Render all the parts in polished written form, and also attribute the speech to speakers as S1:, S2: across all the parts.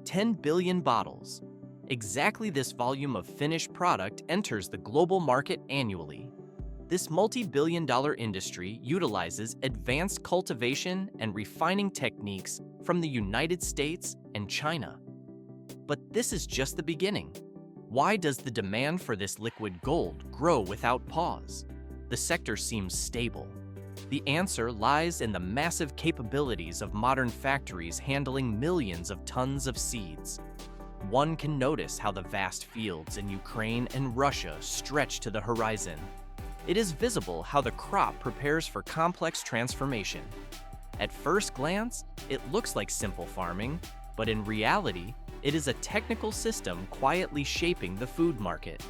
S1: 10 billion bottles. Exactly this volume of finished product enters the global market annually. This multi-billion-dollar industry utilizes advanced cultivation and refining techniques from the United States and China. But this is just the beginning. Why does the demand for this liquid gold grow without pause? The sector seems stable. The answer lies in the massive capabilities of modern factories handling millions of tons of seeds. One can notice how the vast fields in Ukraine and Russia stretch to the horizon. It is visible how the crop prepares for complex transformation. At first glance, it looks like simple farming, but in reality, it is a technical system quietly shaping the food market.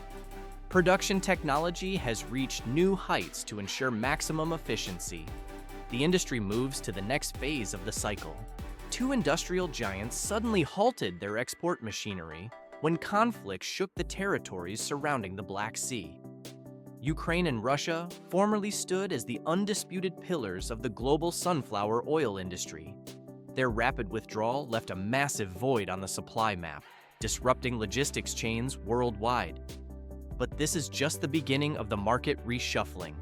S1: Production technology has reached new heights to ensure maximum efficiency. The industry moves to the next phase of the cycle. Two industrial giants suddenly halted their export machinery when conflict shook the territories surrounding the Black Sea. Ukraine and Russia formerly stood as the undisputed pillars of the global sunflower oil industry. Their rapid withdrawal left a massive void on the supply map, disrupting logistics chains worldwide. But this is just the beginning of the market reshuffling.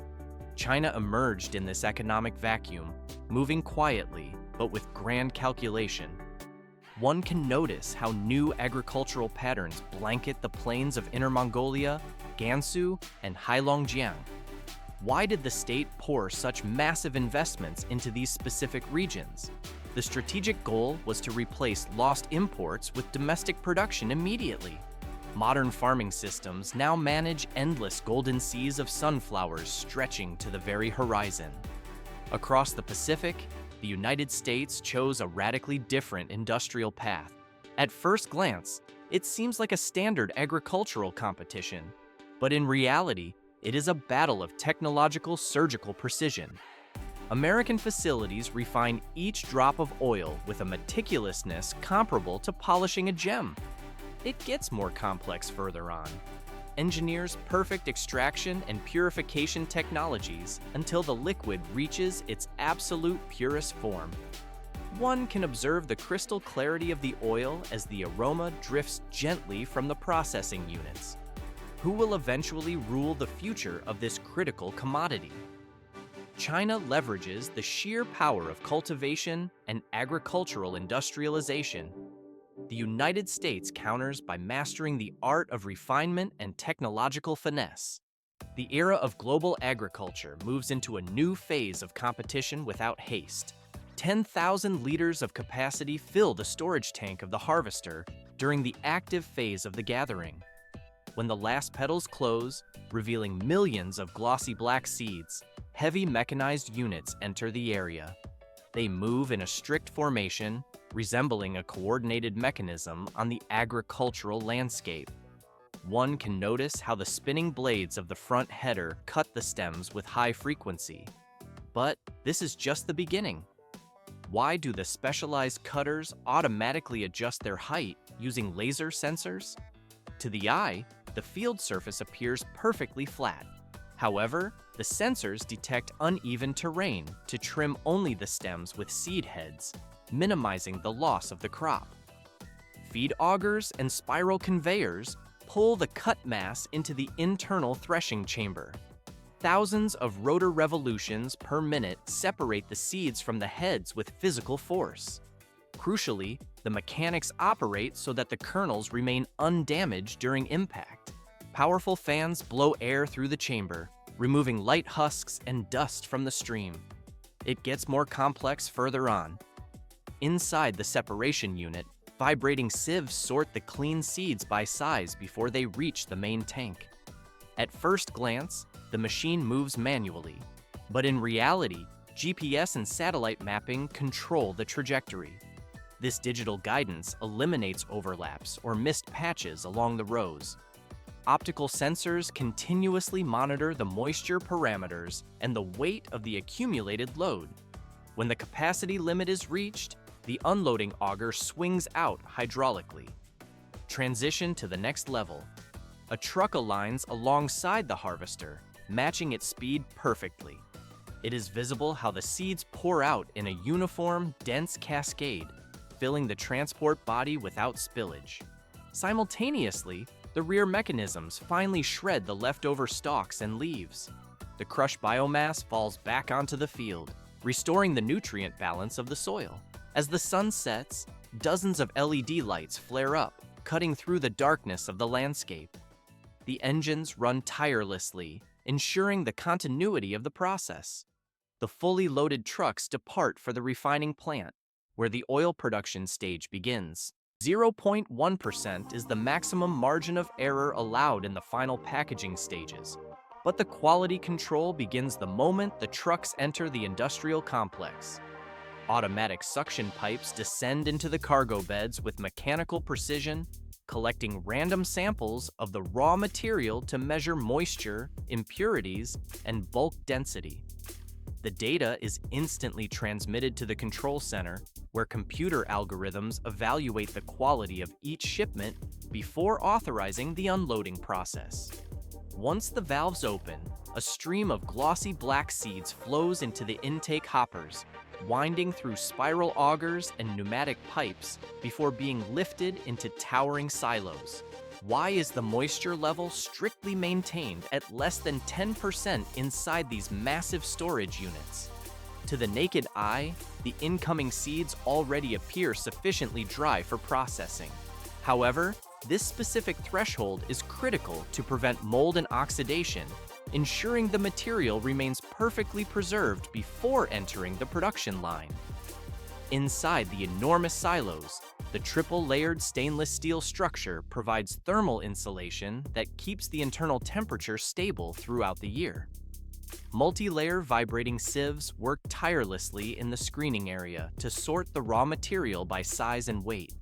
S1: China emerged in this economic vacuum, moving quietly but with grand calculation. One can notice how new agricultural patterns blanket the plains of Inner Mongolia, Gansu, and Heilongjiang. Why did the state pour such massive investments into these specific regions? The strategic goal was to replace lost imports with domestic production immediately. Modern farming systems now manage endless golden seas of sunflowers stretching to the very horizon. Across the Pacific, the United States chose a radically different industrial path. At first glance, it seems like a standard agricultural competition, but in reality, it is a battle of technological surgical precision. American facilities refine each drop of oil with a meticulousness comparable to polishing a gem. It gets more complex further on. Engineers perfect extraction and purification technologies until the liquid reaches its absolute purest form. One can observe the crystal clarity of the oil as the aroma drifts gently from the processing units. Who will eventually rule the future of this critical commodity? China leverages the sheer power of cultivation and agricultural industrialization. The United States counters by mastering the art of refinement and technological finesse. The era of global agriculture moves into a new phase of competition without haste. 10,000 liters of capacity fill the storage tank of the harvester during the active phase of the gathering. When the last petals close, revealing millions of glossy black seeds, heavy mechanized units enter the area. They move in a strict formation, resembling a coordinated mechanism on the agricultural landscape. One can notice how the spinning blades of the front header cut the stems with high frequency. But this is just the beginning. Why do the specialized cutters automatically adjust their height using laser sensors? To the eye, the field surface appears perfectly flat. However, the sensors detect uneven terrain to trim only the stems with seed heads, minimizing the loss of the crop. Feed augers and spiral conveyors pull the cut mass into the internal threshing chamber. Thousands of rotor revolutions per minute separate the seeds from the heads with physical force. Crucially, the mechanics operate so that the kernels remain undamaged during impact. Powerful fans blow air through the chamber, removing light husks and dust from the stream. It gets more complex further on. Inside the separation unit, vibrating sieves sort the clean seeds by size before they reach the main tank. At first glance, the machine moves manually, but in reality, GPS and satellite mapping control the trajectory. This digital guidance eliminates overlaps or missed patches along the rows. Optical sensors continuously monitor the moisture parameters and the weight of the accumulated load. When the capacity limit is reached, the unloading auger swings out hydraulically. Transition to the next level. A truck aligns alongside the harvester, matching its speed perfectly. It is visible how the seeds pour out in a uniform, dense cascade. filling the transport body without spillage. Simultaneously, the rear mechanisms finally shred the leftover stalks and leaves. The crushed biomass falls back onto the field, restoring the nutrient balance of the soil. As the sun sets, dozens of LED lights flare up, cutting through the darkness of the landscape. The engines run tirelessly, ensuring the continuity of the process. The fully loaded trucks depart for the refining plant, where the oil production stage begins. 0.1% is the maximum margin of error allowed in the final packaging stages, but the quality control begins the moment the trucks enter the industrial complex. Automatic suction pipes descend into the cargo beds with mechanical precision, collecting random samples of the raw material to measure moisture, impurities, and bulk density. The data is instantly transmitted to the control center, where computer algorithms evaluate the quality of each shipment before authorizing the unloading process. Once the valves open, a stream of glossy black seeds flows into the intake hoppers, winding through spiral augers and pneumatic pipes before being lifted into towering silos. Why is the moisture level strictly maintained at less than 10% inside these massive storage units? To the naked eye, the incoming seeds already appear sufficiently dry for processing. However, this specific threshold is critical to prevent mold and oxidation, ensuring the material remains perfectly preserved before entering the production line. Inside the enormous silos, the triple-layered stainless steel structure provides thermal insulation that keeps the internal temperature stable throughout the year. Multi-layer vibrating sieves work tirelessly in the screening area to sort the raw material by size and weight.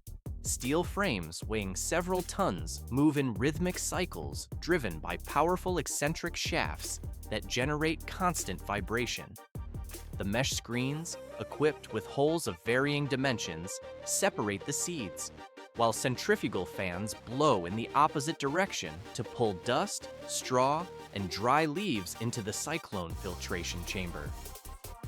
S1: Steel frames weighing several tons move in rhythmic cycles driven by powerful eccentric shafts that generate constant vibration. The mesh screens, equipped with holes of varying dimensions, separate the seeds, while centrifugal fans blow in the opposite direction to pull dust, straw, and dry leaves into the cyclone filtration chamber.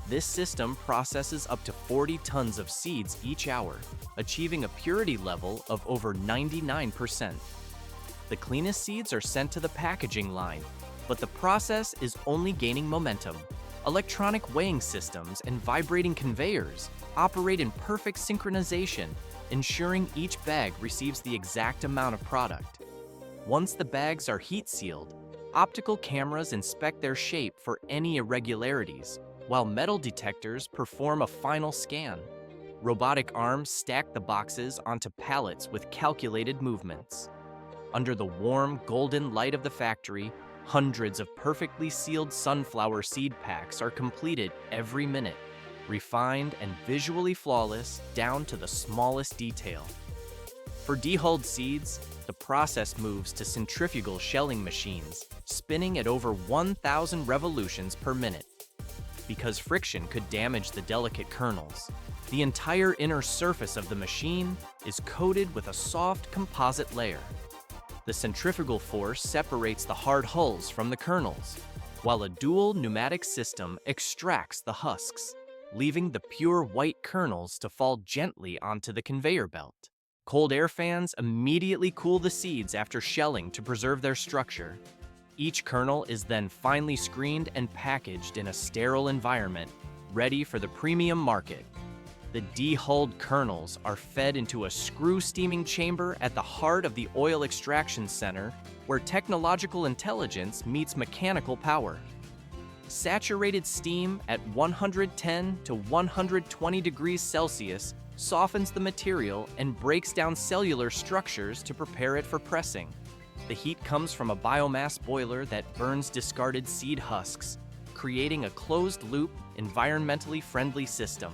S1: This system processes up to 40 tons of seeds each hour, achieving a purity level of over 99%. The cleanest seeds are sent to the packaging line, but the process is only gaining momentum. Electronic weighing systems and vibrating conveyors operate in perfect synchronization, ensuring each bag receives the exact amount of product. Once the bags are heat-sealed, optical cameras inspect their shape for any irregularities, while metal detectors perform a final scan. Robotic arms stack the boxes onto pallets with calculated movements. Under the warm, golden light of the factory, hundreds of perfectly sealed sunflower seed packs are completed every minute, refined and visually flawless down to the smallest detail. For dehulled seeds, the process moves to centrifugal shelling machines, spinning at over 1,000 revolutions per minute. Because friction could damage the delicate kernels, the entire inner surface of the machine is coated with a soft composite layer. The centrifugal force separates the hard hulls from the kernels, while a dual pneumatic system extracts the husks, leaving the pure white kernels to fall gently onto the conveyor belt. Cold air fans immediately cool the seeds after shelling to preserve their structure. Each kernel is then finely screened and packaged in a sterile environment, ready for the premium market. The dehulled kernels are fed into a screw-steaming chamber at the heart of the oil extraction center, where technological intelligence meets mechanical power. Saturated steam at 110 to 120 degrees Celsius softens the material and breaks down cellular structures to prepare it for pressing. The heat comes from a biomass boiler that burns discarded seed husks, creating a closed-loop, environmentally friendly system.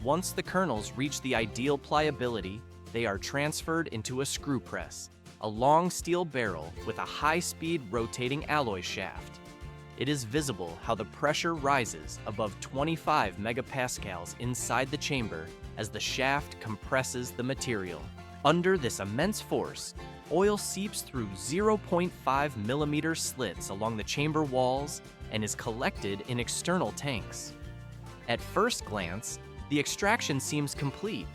S1: Once the kernels reach the ideal pliability, they are transferred into a screw press, a long steel barrel with a high-speed rotating alloy shaft. It is visible how the pressure rises above 25 megapascals inside the chamber as the shaft compresses the material. Under this immense force, oil seeps through 0.5 millimeter slits along the chamber walls and is collected in external tanks. At first glance, the extraction seems complete,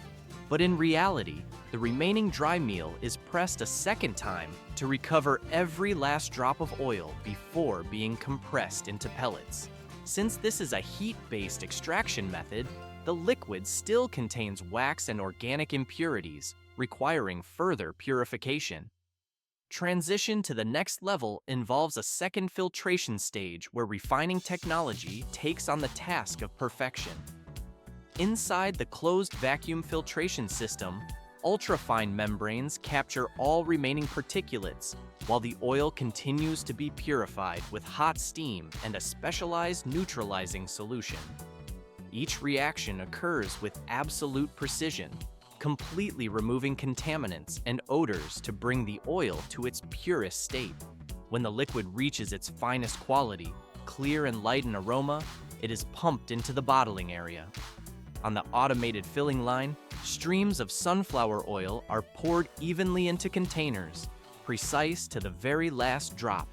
S1: But in reality, the remaining dry meal is pressed a second time to recover every last drop of oil before being compressed into pellets. Since this is a heat-based extraction method, the liquid still contains wax and organic impurities, requiring further purification. Transition to the next level involves a second filtration stage where refining technology takes on the task of perfection. Inside the closed vacuum filtration system, ultrafine membranes capture all remaining particulates, while the oil continues to be purified with hot steam and a specialized neutralizing solution. Each reaction occurs with absolute precision, completely removing contaminants and odors to bring the oil to its purest state. When the liquid reaches its finest quality, clear and light in aroma, it is pumped into the bottling area. On the automated filling line, streams of sunflower oil are poured evenly into containers, precise to the very last drop.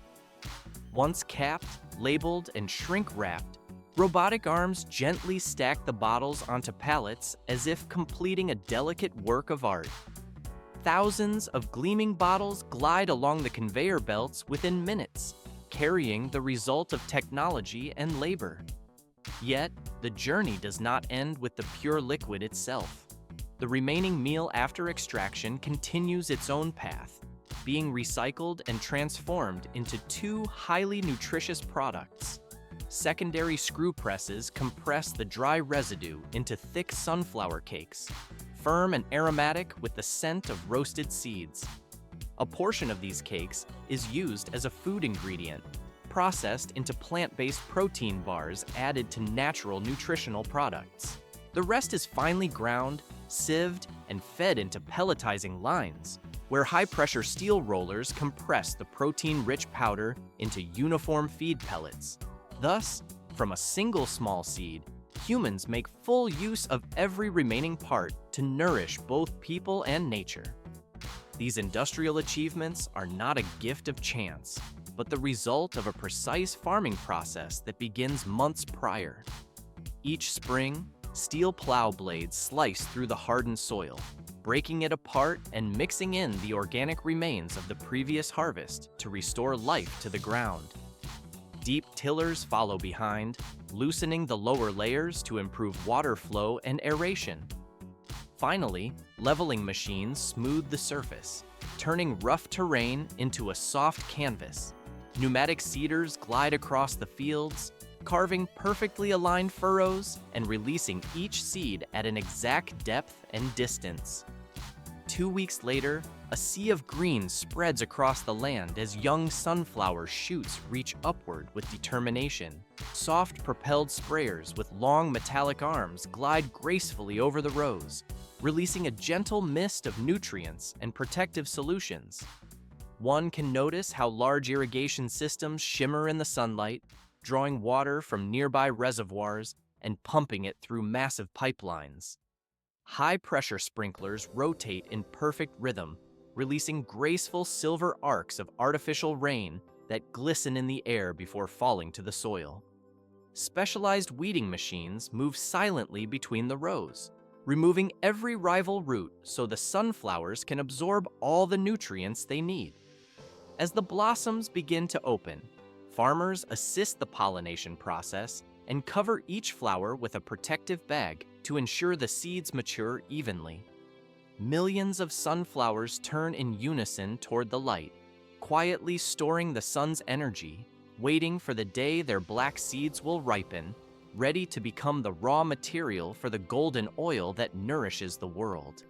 S1: Once capped, labeled, and shrink-wrapped, robotic arms gently stack the bottles onto pallets as if completing a delicate work of art. Thousands of gleaming bottles glide along the conveyor belts within minutes, carrying the result of technology and labor. Yet, the journey does not end with the pure liquid itself. The remaining meal after extraction continues its own path, being recycled and transformed into two highly nutritious products. Secondary screw presses compress the dry residue into thick sunflower cakes, firm and aromatic with the scent of roasted seeds. A portion of these cakes is used as a food ingredient, processed into plant-based protein bars added to natural nutritional products. The rest is finely ground, sieved, and fed into pelletizing lines, where high-pressure steel rollers compress the protein-rich powder into uniform feed pellets. Thus, from a single small seed, humans make full use of every remaining part to nourish both people and nature. These industrial achievements are not a gift of chance, but the result of a precise farming process that begins months prior. Each spring, steel plow blades slice through the hardened soil, breaking it apart and mixing in the organic remains of the previous harvest to restore life to the ground. Deep tillers follow behind, loosening the lower layers to improve water flow and aeration. Finally, leveling machines smooth the surface, turning rough terrain into a soft canvas. Pneumatic seeders glide across the fields, carving perfectly aligned furrows and releasing each seed at an exact depth and distance. 2 weeks later, a sea of green spreads across the land as young sunflower shoots reach upward with determination. Soft propelled sprayers with long metallic arms glide gracefully over the rows, releasing a gentle mist of nutrients and protective solutions. One can notice how large irrigation systems shimmer in the sunlight, drawing water from nearby reservoirs and pumping it through massive pipelines. High-pressure sprinklers rotate in perfect rhythm, releasing graceful silver arcs of artificial rain that glisten in the air before falling to the soil. Specialized weeding machines move silently between the rows, removing every rival root so the sunflowers can absorb all the nutrients they need. As the blossoms begin to open, farmers assist the pollination process and cover each flower with a protective bag to ensure the seeds mature evenly. Millions of sunflowers turn in unison toward the light, quietly storing the sun's energy, waiting for the day their black seeds will ripen, ready to become the raw material for the golden oil that nourishes the world.